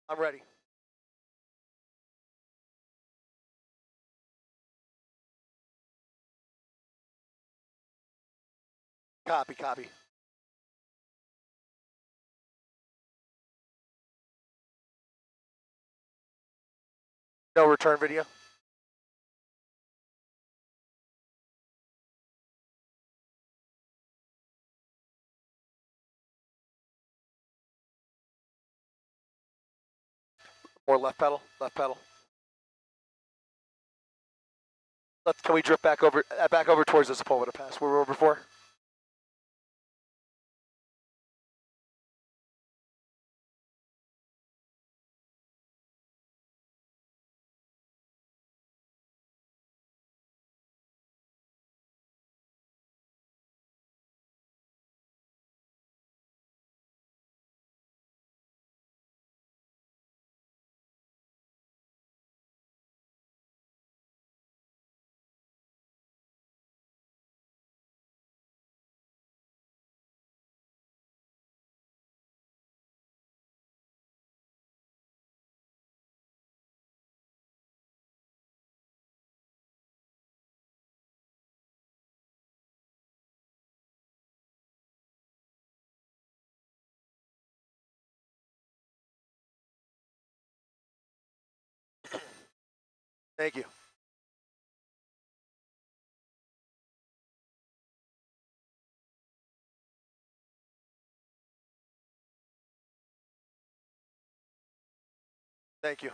I'm ready. Copy, copy. No return video. More left pedal, left pedal. Can we drift back over towards the Sepulveda Pass where we were before? Thank you. Thank you.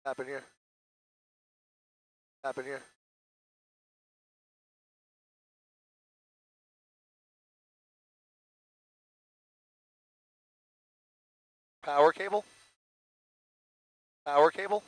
Happen here. Happen here. Power cable. Power cable.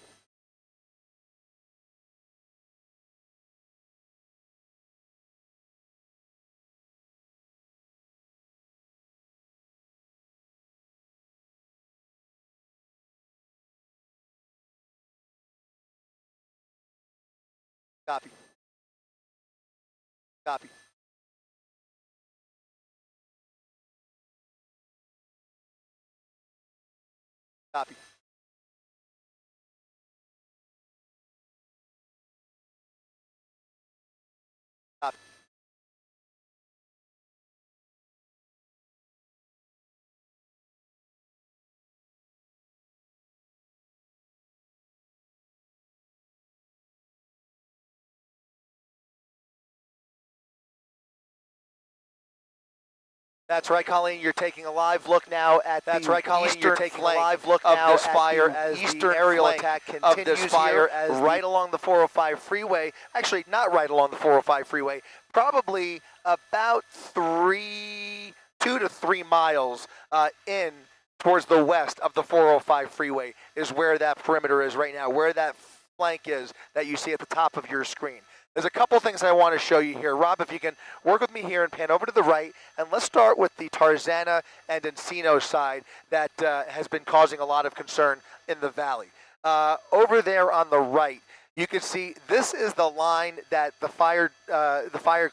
Copy. Copy. Copy. Copy. That's right, Colleen. You're taking a live look now at the eastern flank of this fire as the aerial attack continues here right along the 405 freeway. Actually, not right along the 405 freeway. Probably about 2 to 3 miles in towards the west of the 405 freeway is where that perimeter is right now, where that flank is that you see at the top of your screen. There's a couple things I want to show you here. Rob, if you can work with me here and pan over to the right, and let's start with the Tarzana and Encino side that has been causing a lot of concern in the valley. Over there on the right, you can see this is the line that the fire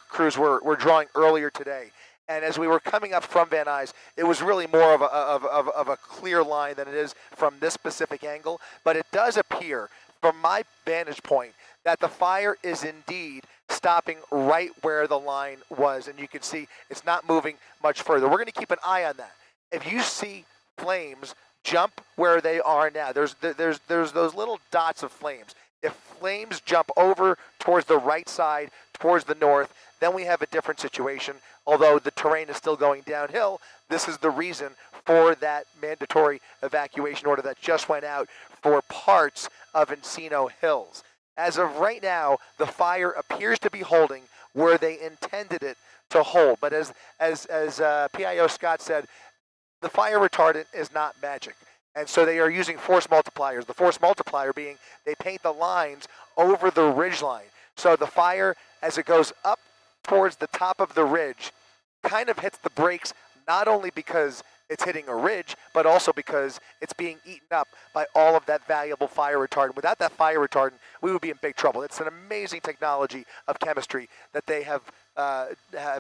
crews were drawing earlier today. And as we were coming up from Van Nuys, it was really more of a clear line than it is from this specific angle. But it does appear, from my vantage point, that the fire is indeed stopping right where the line was. And you can see it's not moving much further. We're going to keep an eye on that. If you see flames jump where they are now, there's those little dots of flames. If flames jump over towards the right side, towards the north, then we have a different situation. Although the terrain is still going downhill, this is the reason for that mandatory evacuation order that just went out for parts of Encino Hills. As of right now, the fire appears to be holding where they intended it to hold. But as PIO Scott said, the fire retardant is not magic. And so they are using force multipliers. The force multiplier being they paint the lines over the ridge line. So the fire, as it goes up towards the top of the ridge, kind of hits the brakes, not only because it's hitting a ridge, but also because it's being eaten up by all of that valuable fire retardant. Without that fire retardant, we would be in big trouble. It's an amazing technology of chemistry that they have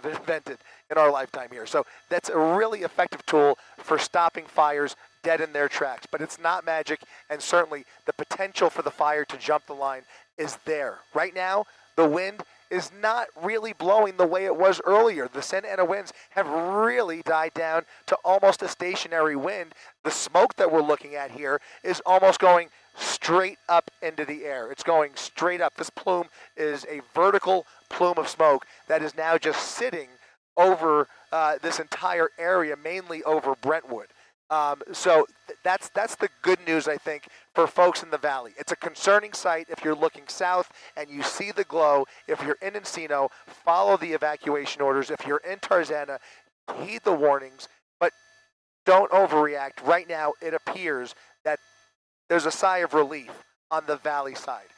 invented in our lifetime here. So that's a really effective tool for stopping fires dead in their tracks. But it's not magic, and certainly the potential for the fire to jump the line is there. Right now, the wind is not really blowing the way it was earlier. The Santa Ana winds have really died down to almost a stationary wind. The smoke that we're looking at here is almost going straight up into the air. It's going straight up. This plume is a vertical plume of smoke that is now just sitting over this entire area, mainly over Brentwood. So that's the good news, I think, for folks in the valley. It's a concerning sight if you're looking south and you see the glow. If you're in Encino, follow the evacuation orders. If you're in Tarzana, heed the warnings, but don't overreact. Right now, it appears that there's a sigh of relief on the valley side.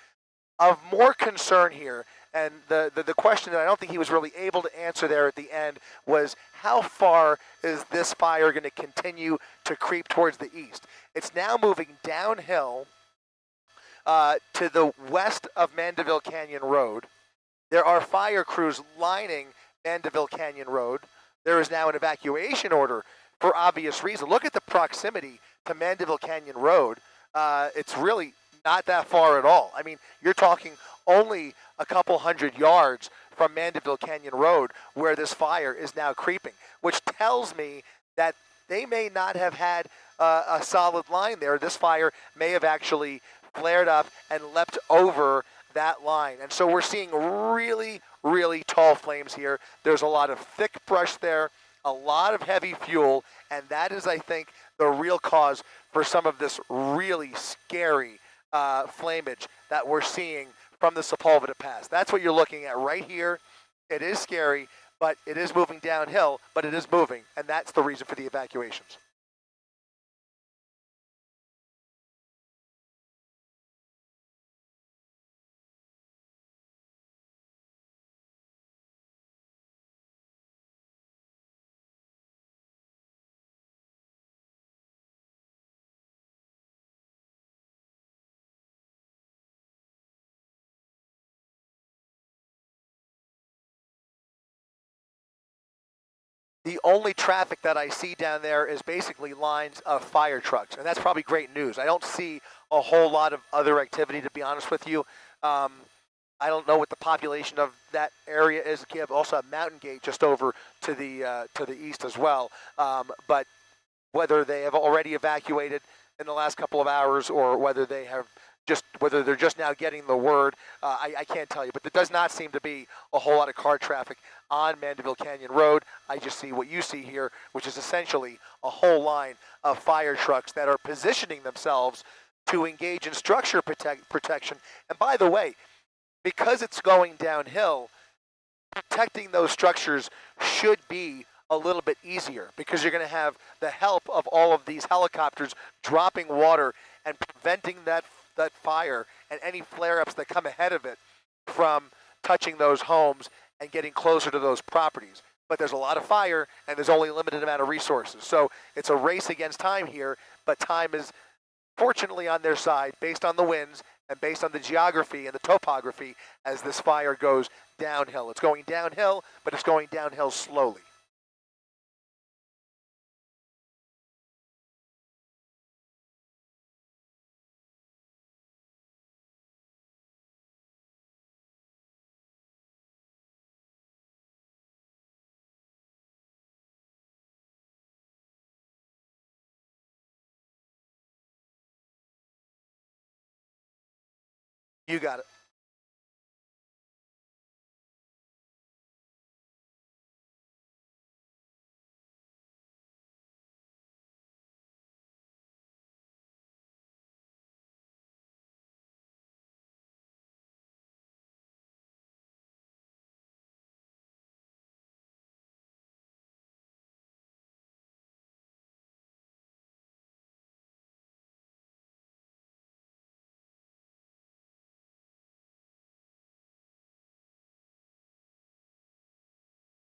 Of more concern here, and the question that I don't think he was really able to answer there at the end was, how far is this fire going to continue to creep towards the east? It's now moving downhill to the west of Mandeville Canyon Road. There are fire crews lining Mandeville Canyon Road. There is now an evacuation order for obvious reason. Look at the proximity to Mandeville Canyon Road. It's really not that far at all. I mean, you're talking only a couple hundred yards from Mandeville Canyon Road where this fire is now creeping, which tells me that they may not have had a solid line there. This fire may have actually flared up and leapt over that line. And so we're seeing really, really tall flames here. There's a lot of thick brush there, a lot of heavy fuel, and that is, I think, the real cause for some of this really scary flamage that we're seeing from the Sepulveda Pass. That's what you're looking at right here. It is scary, but it is moving downhill, but it is moving, and that's the reason for the evacuations. The only traffic that I see down there is basically lines of fire trucks, and that's probably great news. I don't see a whole lot of other activity, to be honest with you. I don't know what the population of that area is. You also have Mountain Gate just over to the east as well. But whether they have already evacuated in the last couple of hours or whether they have whether they're just now getting the word, I can't tell you. But there does not seem to be a whole lot of car traffic on Mandeville Canyon Road. I just see what you see here, which is essentially a whole line of fire trucks that are positioning themselves to engage in structure protection. And by the way, because it's going downhill, protecting those structures should be a little bit easier because you're going to have the help of all of these helicopters dropping water and preventing that fire and any flare-ups that come ahead of it from touching those homes and getting closer to those properties. But there's a lot of fire and there's only a limited amount of resources. So it's a race against time here, but time is fortunately on their side based on the winds and based on the geography and the topography as this fire goes downhill. It's going downhill, but it's going downhill slowly. You got it.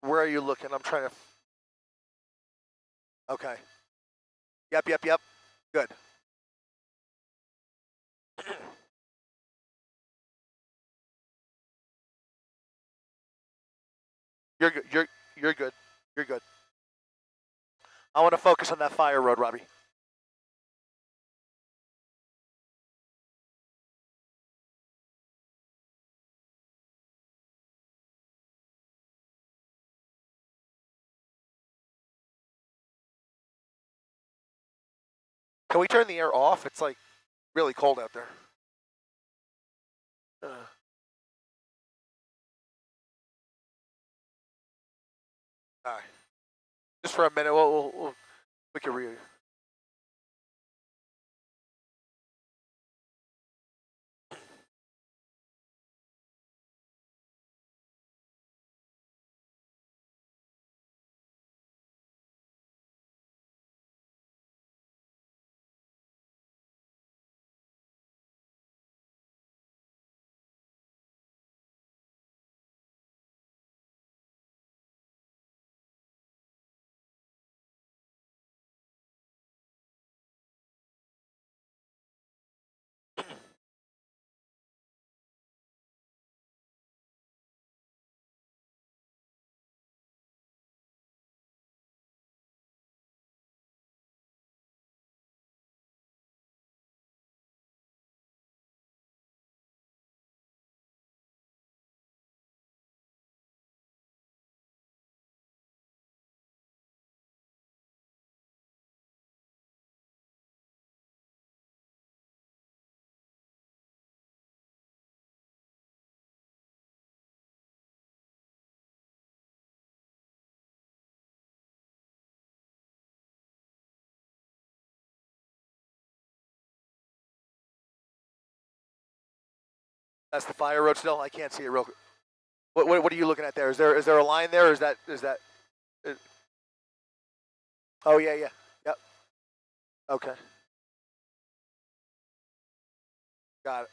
Where are you looking? I'm trying to. Okay. Yep. Good. You're good. You're good. You're good. I want to focus on that fire road, Robbie. Can we turn the air off? It's like really cold out there. All right. Just for a minute, we can read. That's the fire road still. I can't see it real quick. What are you looking at there? Is there a line there? Or is that? Oh yeah. Yep. Okay. Got it.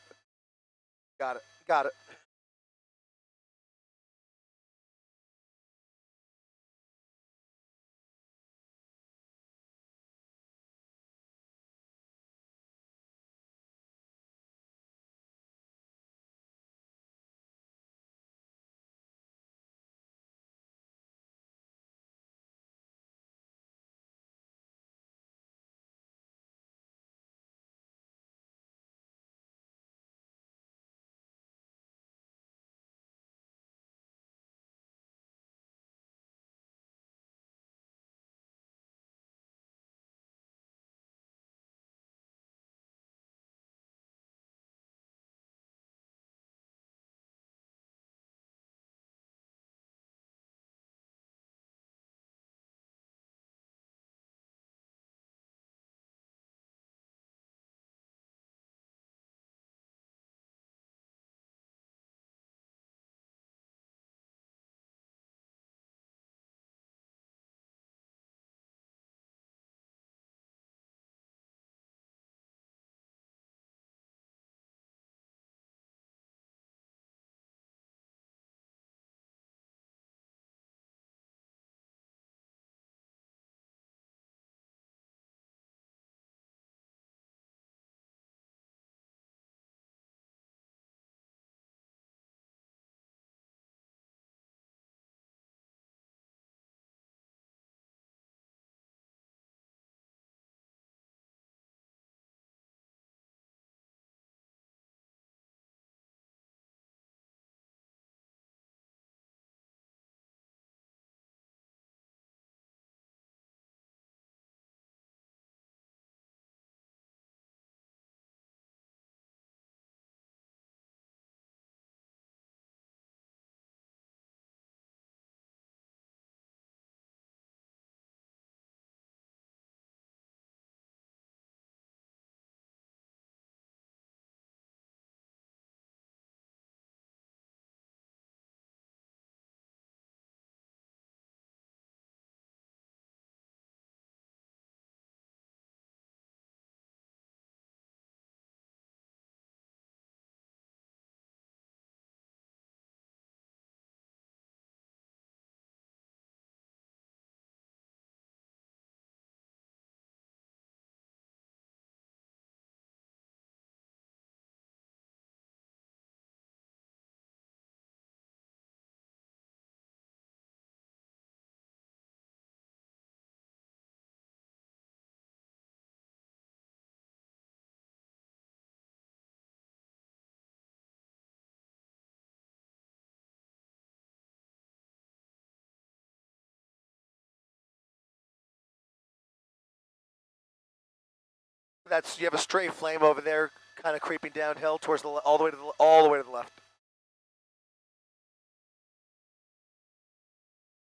That's you have a stray flame over there, kind of creeping downhill towards the all the way to the left.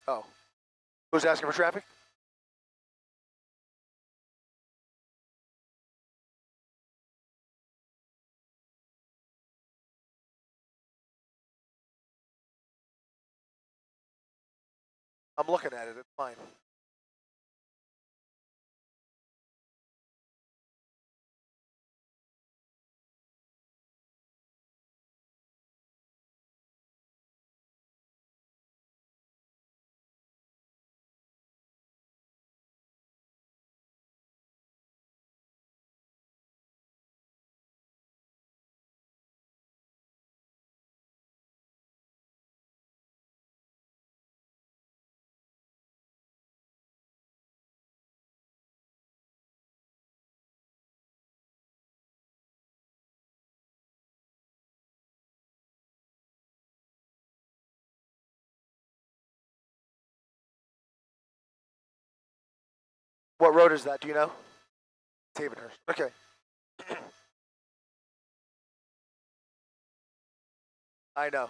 Oh, who's asking for traffic? I'm looking at it. It's fine. What road is that? Do you know? Havenhurst. Okay. I know.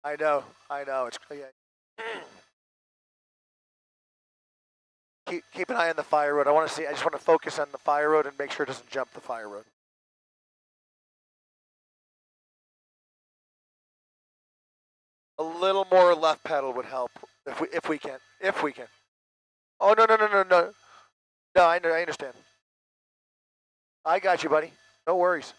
I know. I know. It's yeah. Keep an eye on the fire road. I just want to focus on the fire road and make sure it doesn't jump the fire road. A little more left pedal would help if we can. If we can. Oh no. No, I understand. I got you, buddy. No worries.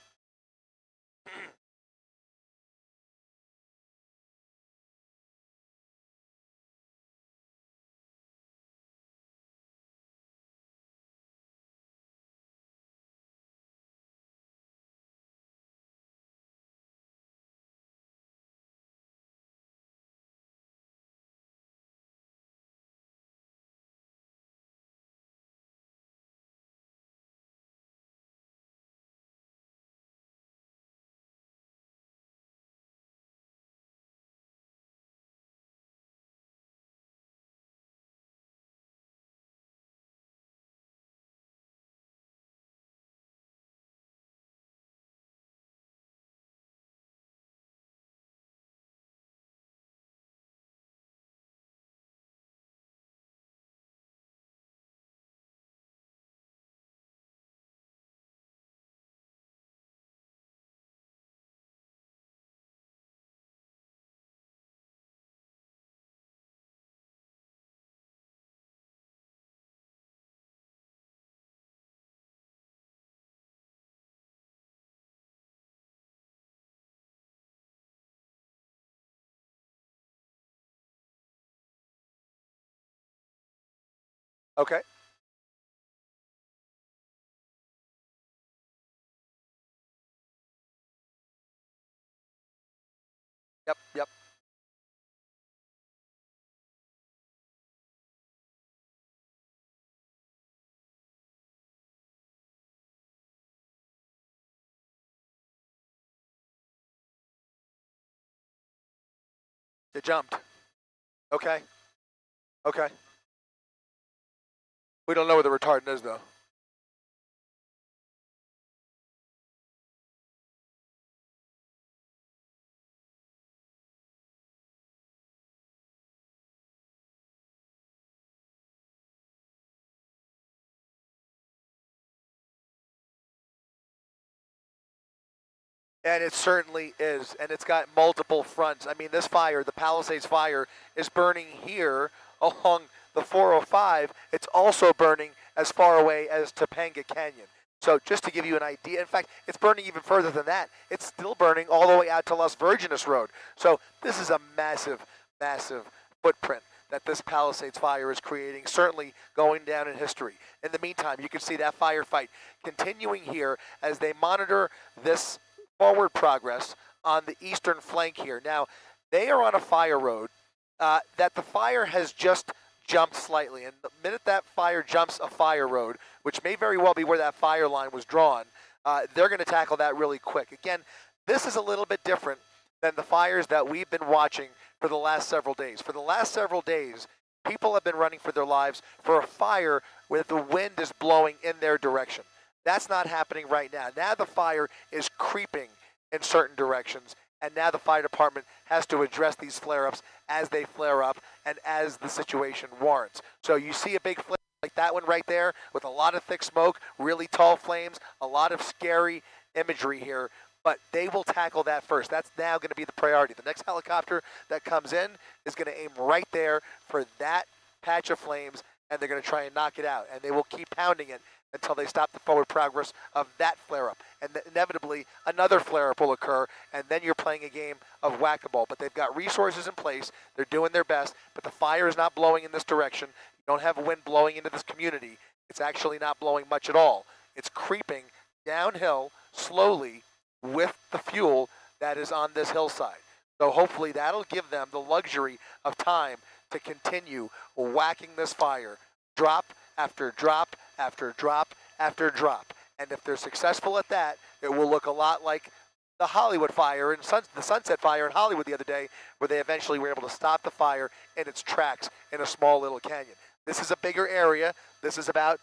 Okay. Yep. They jumped. Okay. Okay. We don't know where the retardant is, though. And it certainly is, and it's got multiple fronts. I mean, this fire, the Palisades fire, is burning here along the 405. It's also burning as far away as Topanga Canyon. So just to give you an idea, in fact, it's burning even further than that. It's still burning all the way out to Las Virgenes Road. So this is a massive, massive footprint that this Palisades fire is creating, certainly going down in history. In the meantime, you can see that firefight continuing here as they monitor this forward progress on the eastern flank here. Now, they are on a fire road that the fire has just jumped slightly. And the minute that fire jumps a fire road, which may very well be where that fire line was drawn, they're going to tackle that really quick. Again, this is a little bit different than the fires that we've been watching for the last several days. For the last several days, people have been running for their lives for a fire where the wind is blowing in their direction. That's not happening right now. Now the fire is creeping in certain directions, and now the fire department has to address these flare-ups as they flare up and as the situation warrants. So you see a big flare like that one right there with a lot of thick smoke, really tall flames, a lot of scary imagery here, but they will tackle that first. That's now going to be the priority. The next helicopter that comes in is going to aim right there for that patch of flames, and they're going to try and knock it out, and they will keep pounding it until they stop the forward progress of that flare-up. And inevitably, another flare-up will occur, and then you're playing a game of whack-a-mole. But they've got resources in place. They're doing their best, but the fire is not blowing in this direction. You don't have wind blowing into this community. It's actually not blowing much at all. It's creeping downhill slowly with the fuel that is on this hillside. So hopefully that'll give them the luxury of time to continue whacking this fire, drop after drop after drop after drop. And if they're successful at that, it will look a lot like the Hollywood fire and the Sunset fire in Hollywood the other day, where they eventually were able to stop the fire in its tracks in a small little canyon. This is a bigger area. This is about,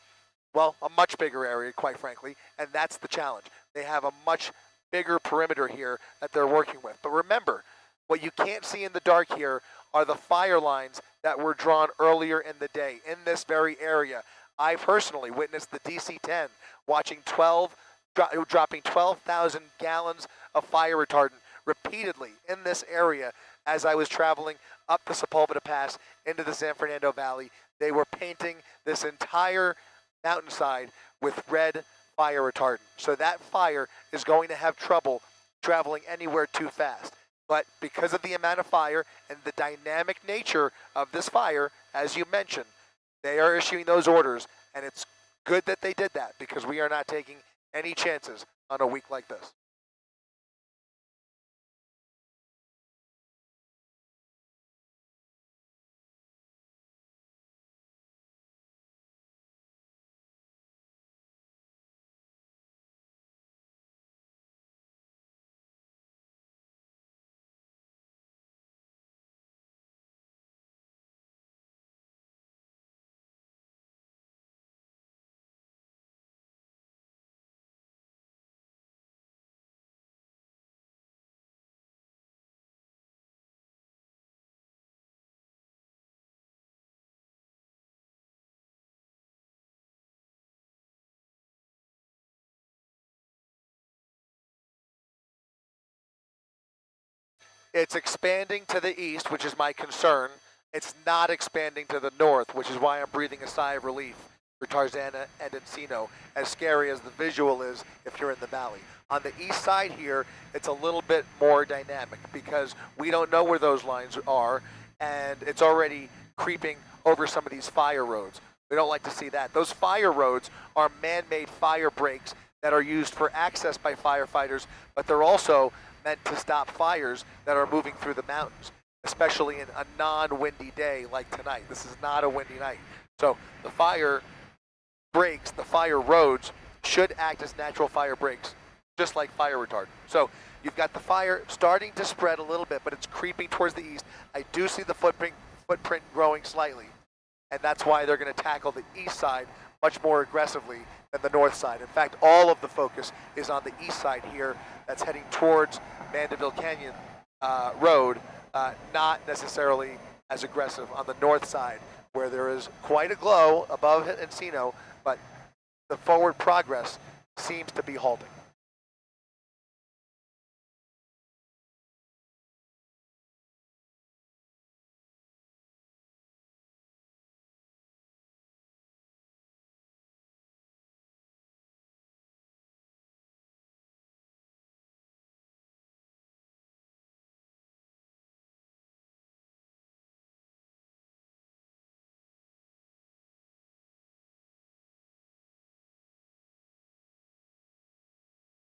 well, a much bigger area, quite frankly, and that's the challenge. They have a much bigger perimeter here that they're working with. But remember, what you can't see in the dark here are the fire lines that were drawn earlier in the day in this very area. I personally witnessed the DC-10 watching dropping 12,000 gallons of fire retardant repeatedly in this area as I was traveling up the Sepulveda Pass into the San Fernando Valley. They were painting this entire mountainside with red fire retardant. So that fire is going to have trouble traveling anywhere too fast. But because of the amount of fire and the dynamic nature of this fire, as you mentioned, they are issuing those orders, and it's good that they did that because we are not taking any chances on a week like this. It's expanding to the east, which is my concern. It's not expanding to the north, which is why I'm breathing a sigh of relief for Tarzana and Encino, as scary as the visual is if you're in the valley. On the east side here, it's a little bit more dynamic because we don't know where those lines are, and it's already creeping over some of these fire roads. We don't like to see that. Those fire roads are man-made fire breaks that are used for access by firefighters, but they're also meant to stop fires that are moving through the mountains, especially in a non-windy day like tonight. This is not a windy night. So the fire breaks, the fire roads should act as natural fire breaks, just like fire retardant. So you've got the fire starting to spread a little bit, but it's creeping towards the east. I do see the footprint growing slightly, and that's why they're going to tackle the east side much more aggressively than the north side. In fact, all of the focus is on the east side here that's heading towards Mandeville Canyon Road, not necessarily as aggressive on the north side, where there is quite a glow above Encino, but the forward progress seems to be halting.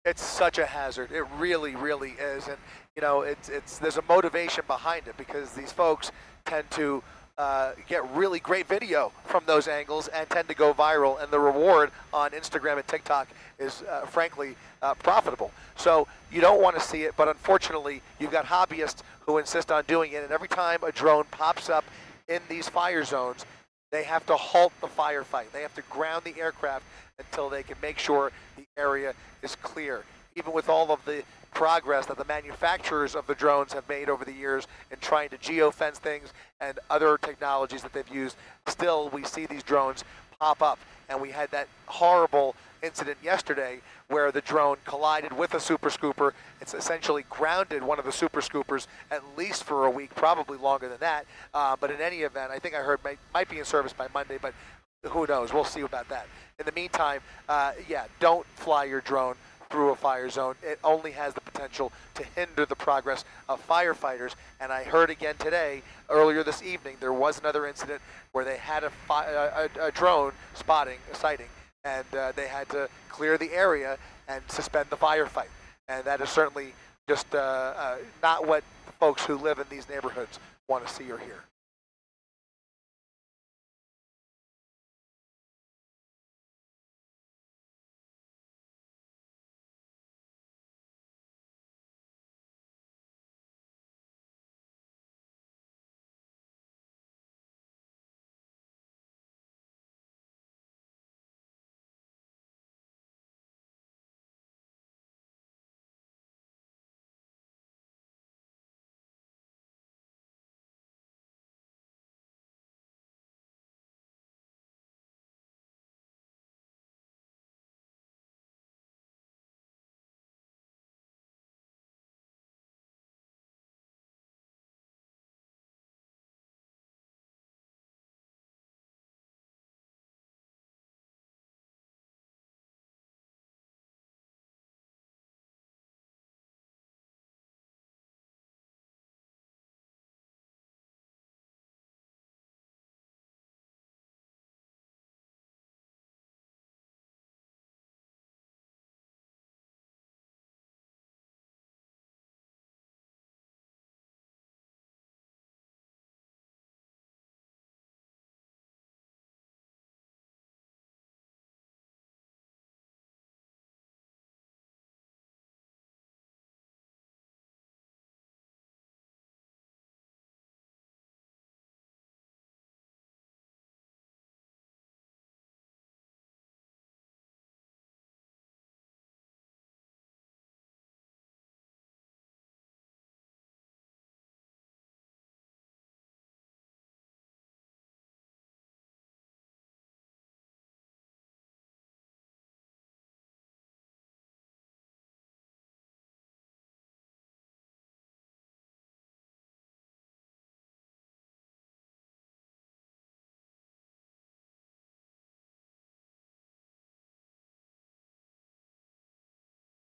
It's such a hazard. It really, really is, and you know, there's a motivation behind it because these folks tend to get really great video from those angles and tend to go viral, and the reward on Instagram and TikTok is frankly profitable. So you don't want to see it, but unfortunately, you've got hobbyists who insist on doing it, and every time a drone pops up in these fire zones, they have to halt the firefight. They have to ground the aircraft until they can make sure the area is clear. Even with all of the progress that the manufacturers of the drones have made over the years in trying to geofence things and other technologies that they've used, still we see these drones pop up. And we had that horrible incident yesterday where the drone collided with a super scooper. It's essentially grounded one of the super scoopers at least for a week, probably longer than that. But in any event, I think I heard might be in service by Monday, but who knows? We'll see about that. In the meantime, yeah, don't fly your drone through a fire zone. It only has the potential to hinder the progress of firefighters. And I heard again today, earlier this evening, there was another incident where they had a drone sighting, and they had to clear the area and suspend the firefight. And that is certainly just not what folks who live in these neighborhoods want to see or hear.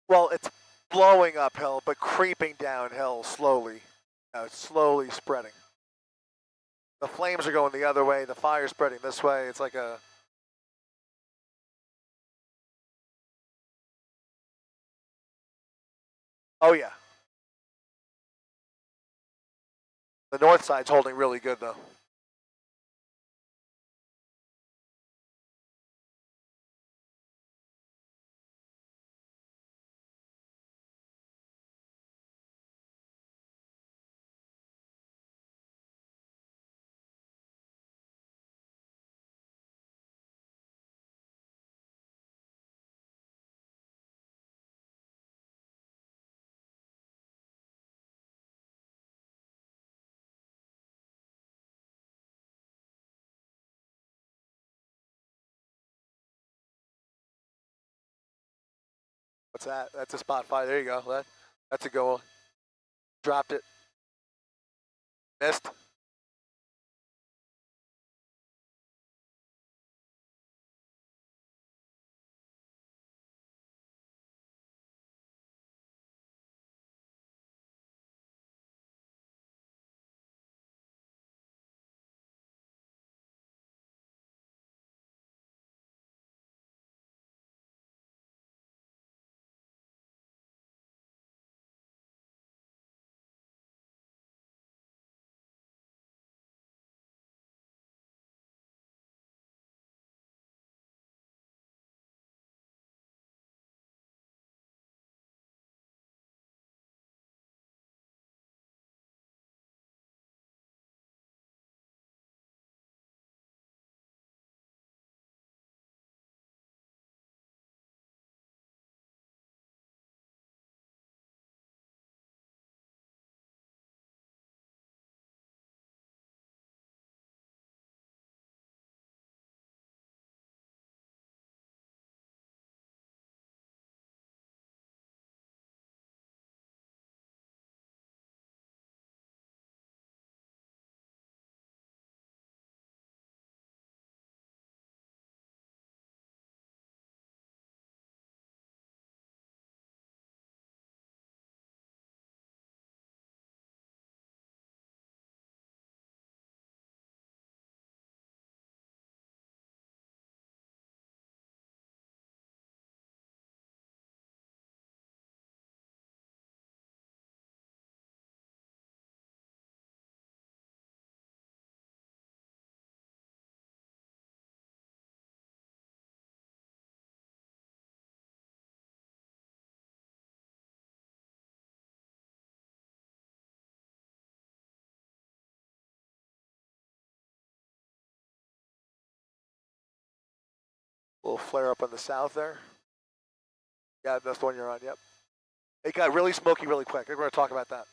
Well, it's blowing uphill, but creeping downhill slowly. It's slowly spreading. The flames are going the other way. The fire's spreading this way. It's like a... Oh, yeah. The north side's holding really good, though. What's that? That's a spot fire. There you go. That's a go. Dropped it. Missed. A little flare up on the south there. Yeah, that's the one you're on. Yep. It got really smoky really quick. We're going to talk about that.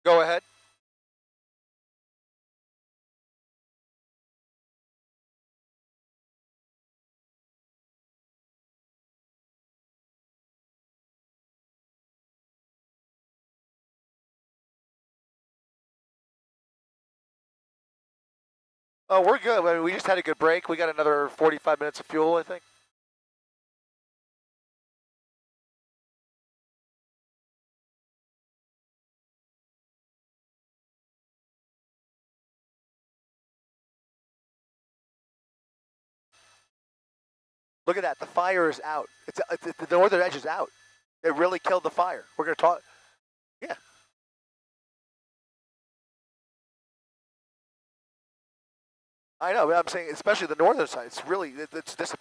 Go ahead. Oh, we're good. I mean, we just had a good break. We got another 45 minutes of fuel, I think. Look at that. The fire is out. It's the northern edge is out. It really killed the fire. We're going to talk. Yeah. I know, but I'm saying especially the northern side. It's really, it's disappearing.